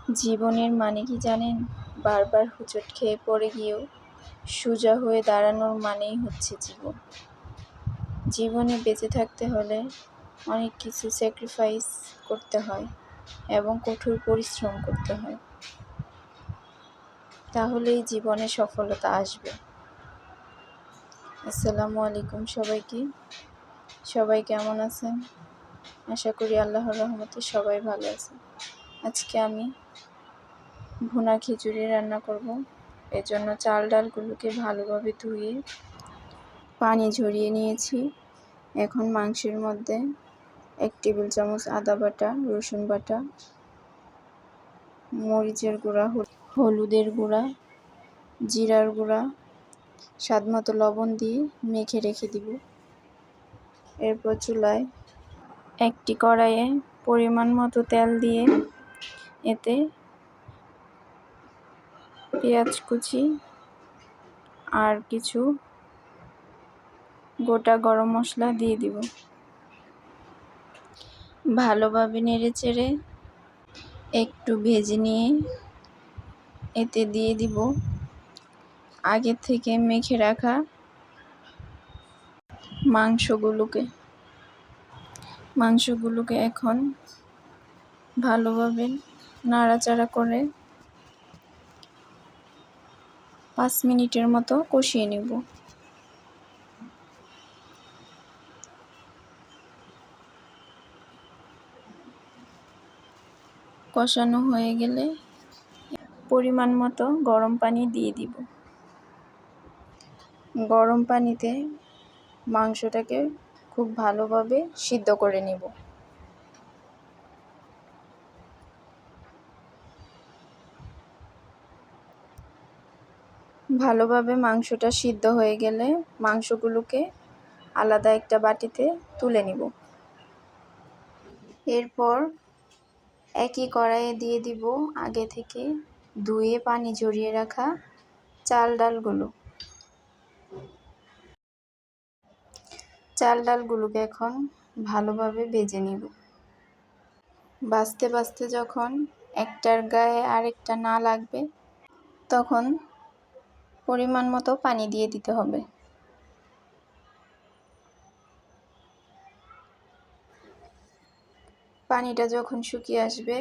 জীবনের মানে কি জানেন? বারবার হোঁচট খেয়ে পড়ে গিয়েও সোজা হয়ে দাঁড়ানোর মানেই হচ্ছে জীবন। জীবনে বেঁচে থাকতে হলে অনেক কিছু স্যাক্রিফাইস করতে হয় এবং কঠোর পরিশ্রম করতে হয়, তাহলেই জীবনে সফলতা আসবে। আসসালামু আলাইকুম সবাইকে। সবাই কেমন আছেন? আশা করি আল্লাহর রহমতে সবাই ভালো আছে। আজকে আমি ভুনা খিচুড়ি রান্না করব। এর জন্য চাল ডালগুলোকে ভালোভাবে ধুয়ে পানি ঝরিয়ে নিয়েছি। এখন মাংসের মধ্যে 1 টেবিল চামচ আদা বাটা, রসুন বাটা, মরিচের গুঁড়া, হলুদের গুঁড়া, জিরার গুঁড়া, স্বাদমতো লবণ দিয়ে মেখে রেখে দিব। এরপর চুলায় একটি কড়াইয়ে পরিমাণ মতো তেল দিয়ে এতে পেঁয়াজ কুচি আর কিছু গোটা গরম মশলা দিয়ে দিব। ভালোভাবে নেড়েচেড়ে একটু ভেজে নিয়ে এতে দিয়ে দিব আগে থেকে মেখে রাখা মাংসগুলোকে এখন ভালোভাবে নাড়াচাড়া করে 5 মিনিটের মতো কষিয়ে নেব। কষানো হয়ে গেলে পরিমাণ মতো গরম পানি দিয়ে দিব। গরম পানিতে মাংসটাকে খুব ভালোভাবে সিদ্ধ করে নেব। ভালোভাবে মাংসটা সিদ্ধ হয়ে গেলে মাংসগুলোকে আলাদা একটা বাটিতে তুলে নিব। এরপর একই কড়াইয়ে দিয়ে দিব আগে থেকে ধুয়ে পানি ঝরিয়ে রাখা চাল ডালগুলোকে এখন ভালোভাবে ভেজে নিব। ভাজতে ভাজতে যখন একটার গায়ে আরেকটা না লাগবে তখন পরিমাণ মতো পানি দিয়ে দিতে হবে। পানিটা যখন শুকিয়ে আসবে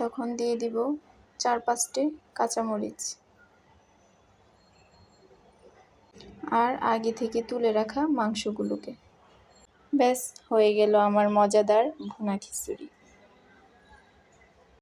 তখন দিয়ে দিব 4-5টি কাঁচামরিচ আর আগে থেকে তুলে রাখা মাংসগুলোকে। ব্যাস হয়ে গেল আমার মজাদার ভুনা খিচুড়ি।